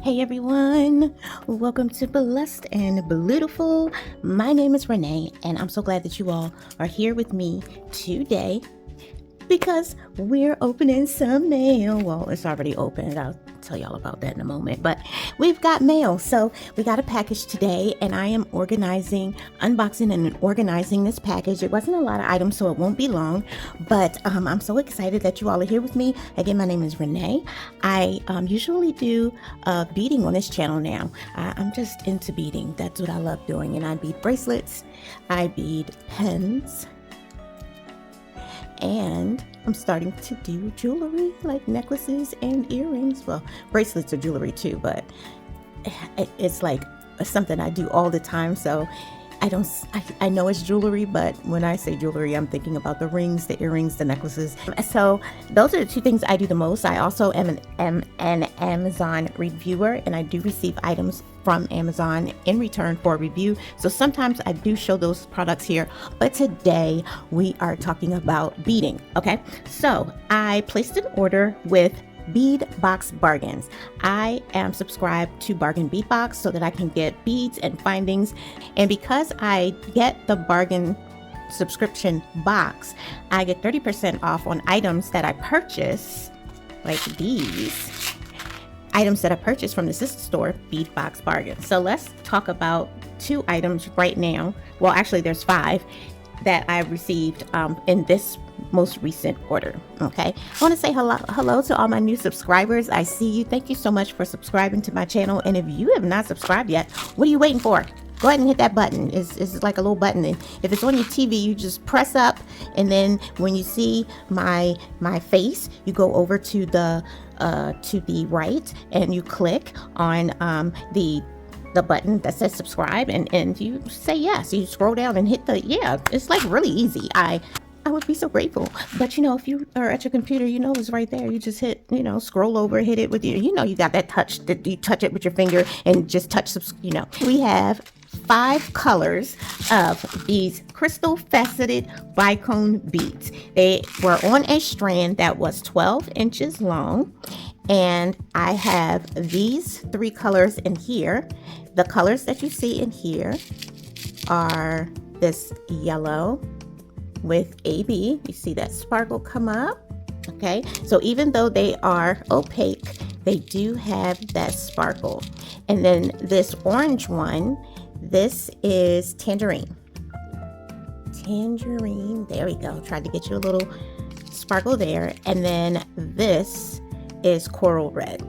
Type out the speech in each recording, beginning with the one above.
Hey everyone, welcome to Blessed and Beautiful. My name is Renee, and I'm so glad that you all are here with me today because we're opening some mail. Well, it's already opened. I'll tell y'all about that in a moment, but we've got mail. So we got a package today, and I am unboxing and organizing this package. It wasn't a lot of items, so it won't be long, but I'm so excited that you all are here with me. Again, my name is Renee. I usually do beading on this channel now. I'm just into beading. That's what I love doing, and I bead bracelets, I bead pens, and I'm starting to do jewelry like necklaces and earrings. Well, bracelets are jewelry too, but it's like something I do all the time. So I know it's jewelry, but when I say jewelry, I'm thinking about the rings, the earrings, the necklaces. So those are the two things I do the most. I also am an Amazon reviewer, and I do receive items from Amazon in return for a review. So sometimes I do show those products here, but today we are talking about beading. Okay, so I placed an order with Bead Box Bargains. I am subscribed to Bargain Bead Box so that I can get beads and findings. And because I get the bargain subscription box, I get 30% off on items that I purchase, like these items that I purchased from the sister store, Bead Box Bargains. So let's talk about two items right now. Well, actually there's 5 that I received in this most recent order. Okay, I want to say hello to all my new subscribers. I see you. Thank you so much for subscribing to my channel. And if you have not subscribed yet, what are you waiting for? Go ahead and hit that button. It's like a little button, and if it's on your TV, you just press up, and then when you see my face, you go over to the right, and you click on the button that says subscribe, and you say yes. You scroll down and hit it's like really easy. I would be so grateful. But if you are at your computer, it's right there. You just hit, scroll over, hit it with you got that touch that you touch it with your finger and just touch, We have 5 colors of these crystal faceted bicone beads. They were on a strand that was 12 inches long. And I have these 3 colors in here. The colors that you see in here are this yellow with AB. You see that sparkle come up. Okay, so even though they are opaque, they do have that sparkle. And then this orange one, this is tangerine. There we go. Tried to get you a little sparkle there. And then this is coral red.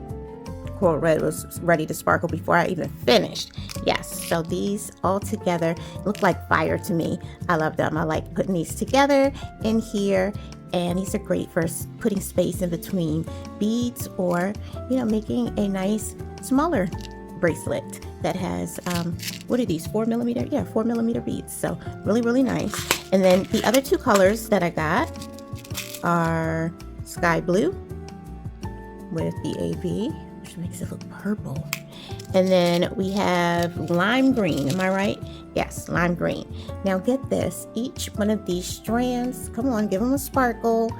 Coral red was ready to sparkle before I even finished. Yes, so these all together look like fire to me. I love them. I like putting these together in here, and these are great for putting space in between beads, or making a nice smaller bracelet that has what are these, 4mm? Yeah, 4mm beads. So really nice. And then the other 2 colors that I got are sky blue with the AB, which makes it look purple. And then we have lime green. Am I right? Yes, lime green. Now get this. Each one of these strands, come on, give them a sparkle.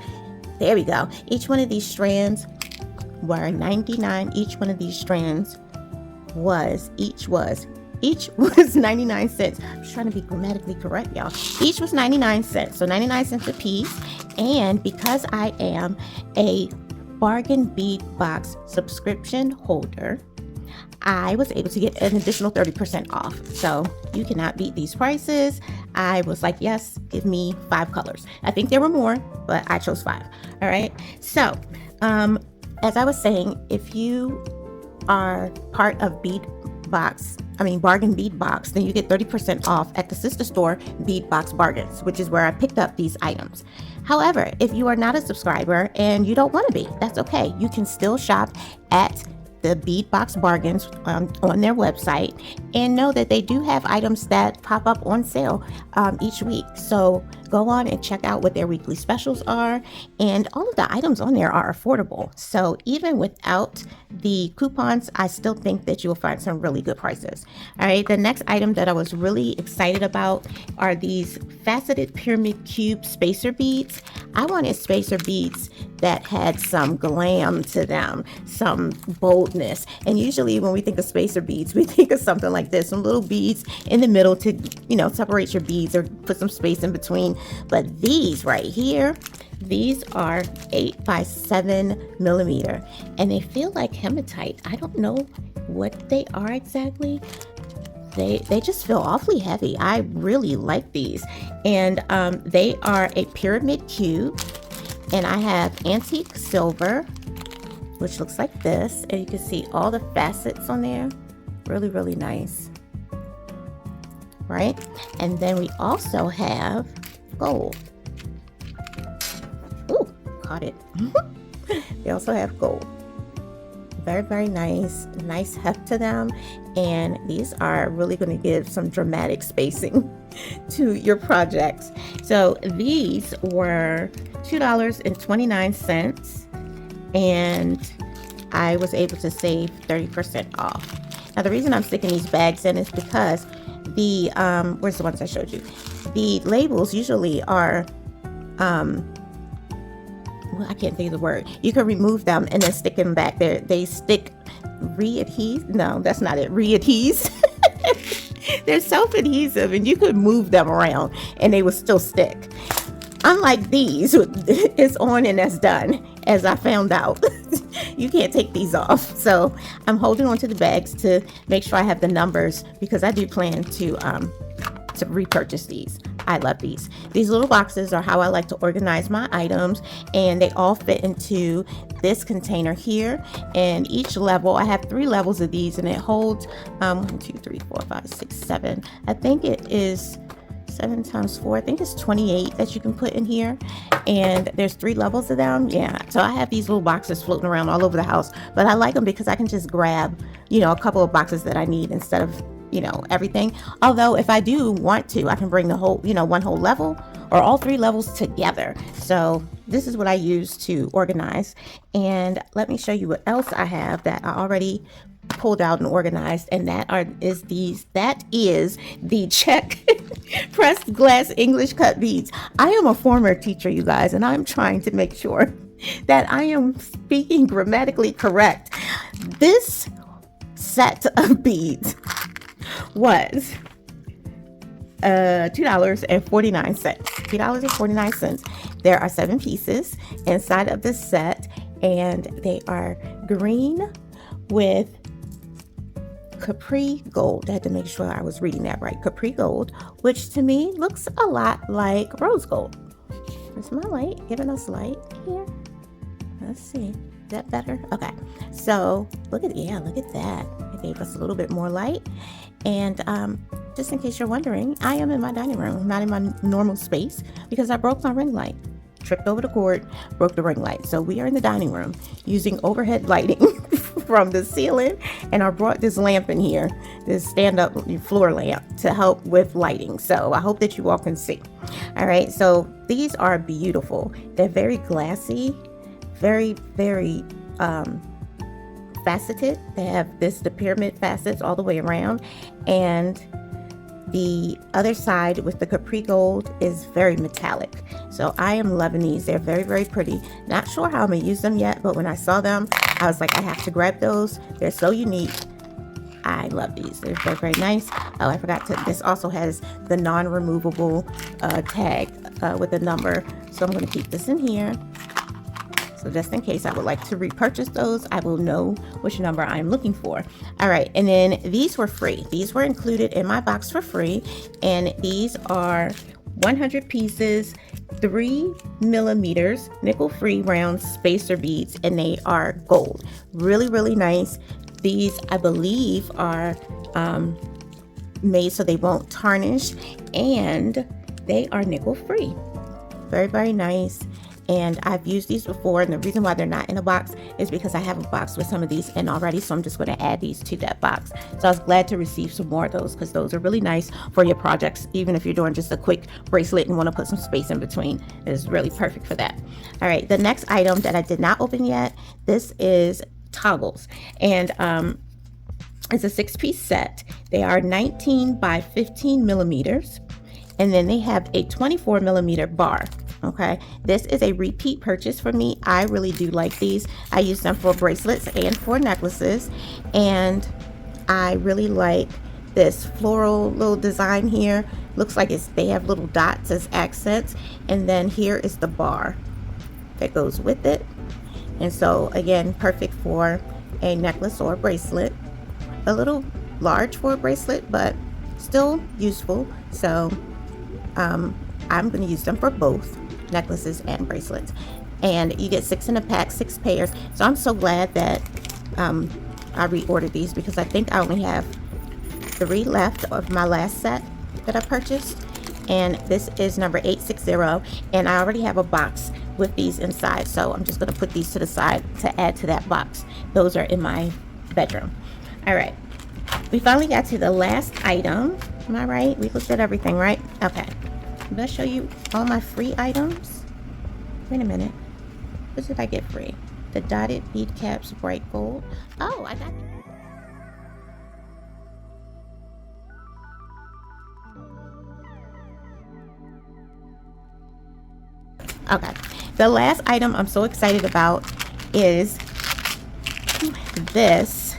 There we go. Each one of these strands were 99. Each one of these strands was 99 cents. I'm just trying to be grammatically correct, y'all. Each was 99 cents. So 99 cents a piece. And because I am a Bargain Bead Box subscription holder, I was able to get an additional 30% off. So you cannot beat these prices. I was like, yes, give me 5 colors. I think there were more, but I chose 5. All right. So as I was saying, if you are part of Bargain Bead Box, then you get 30% off at the sister store, Bead Box Bargains, which is where I picked up these items. However, if you are not a subscriber and you don't want to be, that's okay. You can still shop at the Bead Box Bargains on their website, and know that they do have items that pop up on sale each week. So go on and check out what their weekly specials are. And all of the items on there are affordable. So even without the coupons, I still think that you will find some really good prices. All right, the next item that I was really excited about are these faceted pyramid cube spacer beads. I wanted spacer beads that had some glam to them, some boldness. And usually when we think of spacer beads, we think of something like this, some little beads in the middle to, separate your beads or put some space in between. But these right here, these are 8 by 7 millimeter, and they feel like hematite. I don't know what they are exactly. They just feel awfully heavy. I really like these. And they are a pyramid cube. And I have antique silver, which looks like this. And you can see all the facets on there. Really, really nice. Right? And then we also have gold. Ooh, caught it. They also have gold. Very, very nice. Nice heft to them. And these are really going to give some dramatic spacing to your projects. So these were $2.29, and I was able to save 30% off. Now the reason I'm sticking these bags in is because the where's the ones I showed you? The labels usually are well, I can't think of the word. You can remove them and then stick them back there. They stick re-adhese. No, that's not it. Re-adhese. They're self-adhesive, and you could move them around and they will still stick. Unlike these, it's on and that's done, as I found out. You can't take these off. So I'm holding on to the bags to make sure I have the numbers, because I do plan to repurchase these. I love these. These little boxes are how I like to organize my items, and they all fit into this container here. And each level, I have 3 levels of these, and it holds 1, 2, 3, 4, 5, 6, 7. I think it is 7 times 4. I think it's 28 that you can put in here. And there's 3 levels of them. Yeah. So I have these little boxes floating around all over the house, but I like them because I can just grab, a couple of boxes that I need instead of everything. Although if I do want to, I can bring the whole, one whole level or all 3 levels together. So this is what I use to organize. And let me show you what else I have that I already pulled out and organized. And that is the check pressed glass English cut beads. I am a former teacher, you guys, and I'm trying to make sure that I am speaking grammatically correct. This set of beads was $2.49. $2.49. There are 7 pieces inside of this set, and they are green with Capri gold. I had to make sure I was reading that right. Capri gold, which to me looks a lot like rose gold. Is my light giving us light here? Let's see. Is that better? Okay. So look at that. It gave us a little bit more light. And just in case you're wondering, I am in my dining room, not in my normal space, because I broke my ring light. Tripped over the cord, broke the ring light. So we are in the dining room using overhead lighting from the ceiling, and I brought this lamp in here, this stand-up floor lamp, to help with lighting. So I hope that you all can see. All right, so these are beautiful. They're very glassy, very, very faceted. They have the pyramid facets all the way around, and the other side with the Capri gold is very metallic. So I am loving these. They're very, very pretty. Not sure how I'm gonna use them yet, but when I saw them, I was like, I have to grab those. They're so unique. I love these. They're very, very nice. Oh, I forgot to, this also has the non-removable tag with a number. So I'm gonna keep this in here. So just in case I would like to repurchase those, I will know which number I'm looking for. All right, and then these were free. These were included in my box for free, and these are 100 pieces, 3 millimeters, nickel-free round spacer beads, and they are gold. Really, really nice. These, I believe, are made so they won't tarnish, and they are nickel-free. Very, very nice. and I've used these before, and the reason why they're not in a box is because I have a box with some of these in already, so I'm just going to add these to that box. So I was glad to receive some more of those because those are really nice for your projects. Even if you're doing just a quick bracelet and want to put some space in between, it is really perfect for that. All right, the next item that I did not open yet, this is toggles, and it's a 6-piece set. They are 19 by 15 millimeters, and then they have a 24 millimeter bar. Okay, this is a repeat purchase for me. I really do like these. I use them for bracelets and for necklaces, and I really like this floral little design here. Looks like they have little dots as accents, and then here is the bar that goes with it. And so again, perfect for a necklace or a bracelet. A little large for a bracelet, but still useful. So I'm going to use them for both necklaces and bracelets. And you get 6 in a pack, 6 pairs. So I'm so glad that I reordered these, because I think I only have 3 left of my last set that I purchased, and this is number 860, and I already have a box with these inside, so I'm just going to put these to the side to add to that box. Those are in my bedroom. All right, we finally got to the last item. Am I right? We looked at everything, right? Okay, I'm going to show you all my free items. Wait a minute, what did I get free? The dotted bead caps, bright gold. Oh, I got okay. The last item I'm so excited about is this.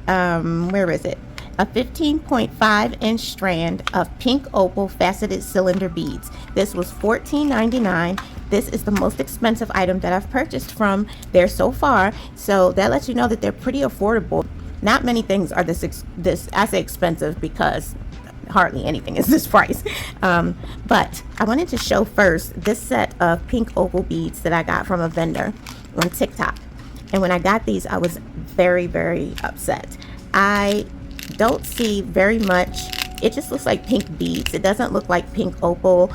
Where is it? A 15.5 inch strand of pink opal faceted cylinder beads. This was $14.99. This is the most expensive item that I've purchased from there so far. So that lets you know that they're pretty affordable. Not many things are this I say expensive because hardly anything is this price. But I wanted to show first this set of pink opal beads that I got from a vendor on TikTok. And when I got these, I was very, very upset. I don't see very much. It just looks like pink beads. It doesn't look like pink opal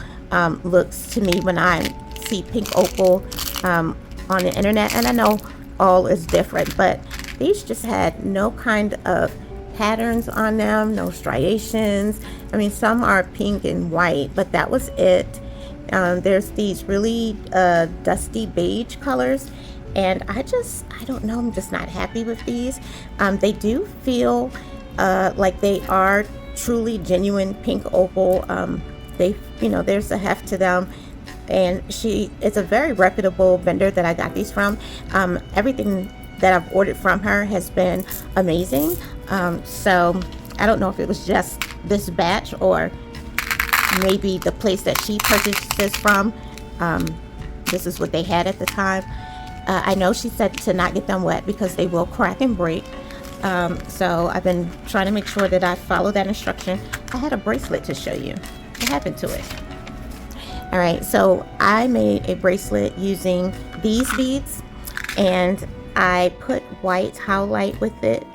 looks to me when I see pink opal on the internet. And I know all is different, but these just had no kind of patterns on them, no striations. I mean, some are pink and white, but that was it. There's these really dusty beige colors, and I don't know, I'm just not happy with these. They do feel like they are truly genuine pink opal. There's a heft to them, and it's a very reputable vendor that I got these from. Everything that I've ordered from her has been amazing. So I don't know if it was just this batch or maybe the place that she purchased this from. This is what they had at the time. I know she said to not get them wet because they will crack and break. So I've been trying to make sure that I follow that instruction. I had a bracelet to show you. What happened to it? All right, so I made a bracelet using these beads, and I put white highlight with it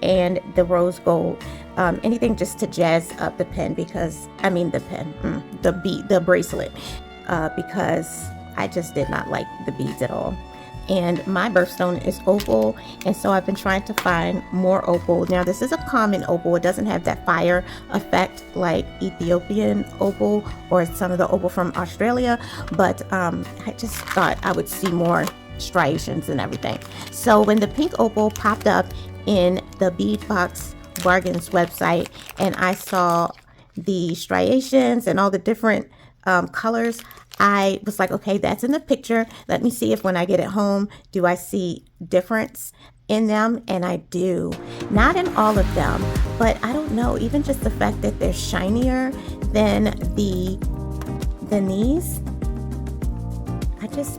and the rose gold. Anything just to jazz up the pen, the bracelet, because I just did not like the beads at all. And my birthstone is opal, and so I've been trying to find more opal. Now this is a common opal. It doesn't have that fire effect like Ethiopian opal or some of the opal from Australia, but I just thought I would see more striations and everything. So when the pink opal popped up in the Bead Box Bargains website, and I saw the striations and all the different colors, I was like, okay, that's in the picture. Let me see if when I get it home, do I see difference in them? And I do. Not in all of them, but I don't know, even just the fact that they're shinier than these.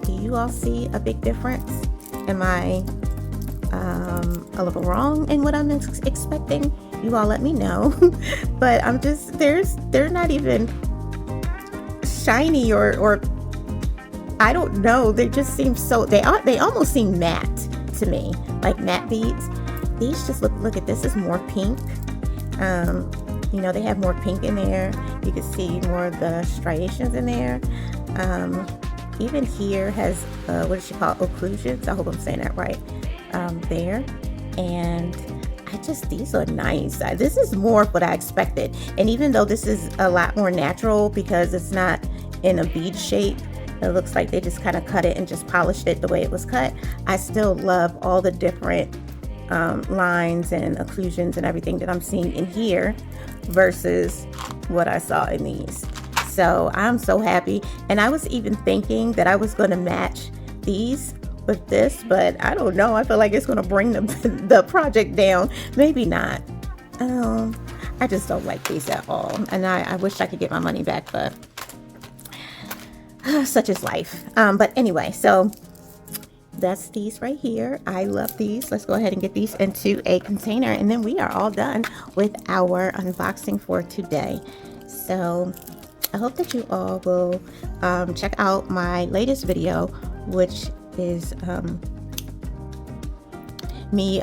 Do you all see a big difference? Am I a little wrong in what I'm expecting? You all let me know. But they're not even shiny or I don't know. They just seem they almost seem matte to me, like matte beads. These just look at this is more pink. They have more pink in there. You can see more of the striations in there. even here has, what is she called? Occlusions. I hope I'm saying that right. There. And these are nice. This is more of what I expected. And even though this is a lot more natural because it's not in a bead shape, it looks like they just kind of cut it and just polished it the way it was cut. I still love all the different lines and occlusions and everything that I'm seeing in here versus what I saw in these. So I'm so happy. And I was even thinking that I was going to match these with this, but I don't know. I feel like it's going to bring the project down. Maybe not. I just don't like these at all. And I wish I could get my money back, but such is life. But anyway, so that's these right here. I love these. Let's go ahead and get these into a container, and then we are all done with our unboxing for today. So I hope that you all will check out my latest video, which is me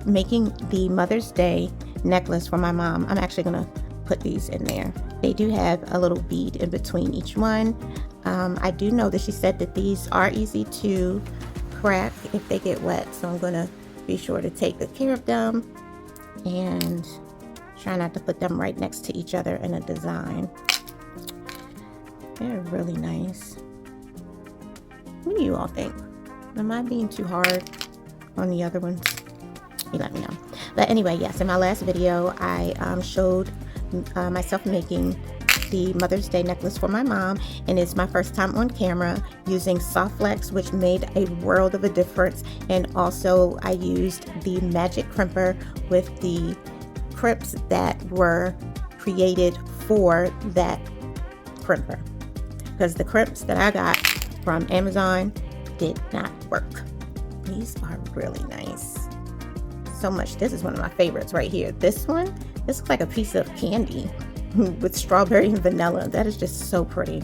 making the Mother's Day necklace for my mom. I'm actually gonna put these in there. They do have a little bead in between each one. I do know that she said that these are easy to crack if they get wet, so I'm gonna be sure to take good care of them and try not to put them right next to each other in a design. They're really nice. What do you all think? Am I being too hard on the other ones? You let me know. But anyway, yes, in my last video, I showed myself making the Mother's Day necklace for my mom, and it's my first time on camera using soft flex, which made a world of a difference. And also I used the magic crimper with the crimps that were created for that crimper, because the crimps that I got from Amazon did not work. These are really nice. So much. This is one of my favorites right here. This one, this looks like a piece of candy with strawberry and vanilla. That is just so pretty.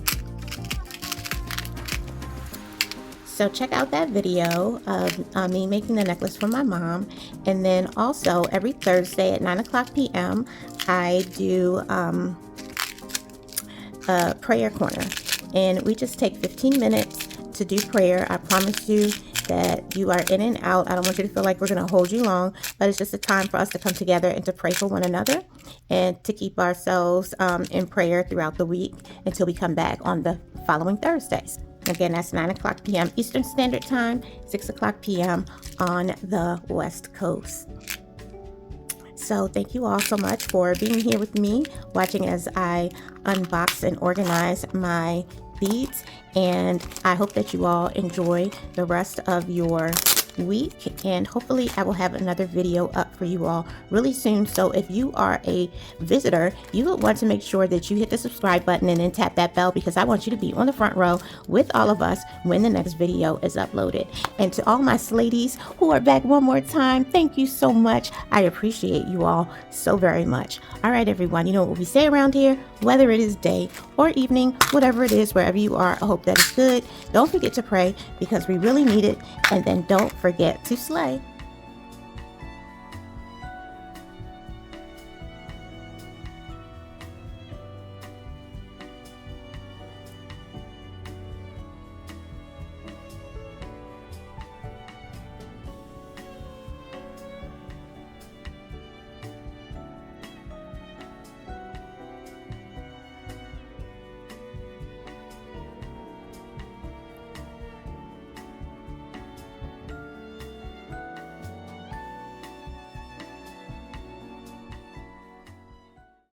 So check out that video of me making the necklace for my mom. And then also every Thursday at 9:00 p.m. I do a prayer corner, and we just take 15 minutes to do prayer. I promise you that you are in and out. I don't want you to feel like we're going to hold you long, but it's just a time for us to come together and to pray for one another and to keep ourselves in prayer throughout the week until we come back on the following Thursdays. Again, that's 9:00 p.m. Eastern Standard Time, 6:00 p.m. on the West Coast. So thank you all so much for being here with me, watching as I unbox and organize my beads, and I hope that you all enjoy the rest of your week, and hopefully I will have another video up for you all really soon. So if you are a visitor, you would want to make sure that you hit the subscribe button and then tap that bell, because I want you to be on the front row with all of us when the next video is uploaded. And to all my sladdies who are back one more time, thank you so much. I appreciate you all so very much. All right, everyone, you know what we say around here, whether it is day or evening, whatever it is, wherever you are, I hope that it's good. Don't forget to pray, because we really need it. And then don't forget to slay.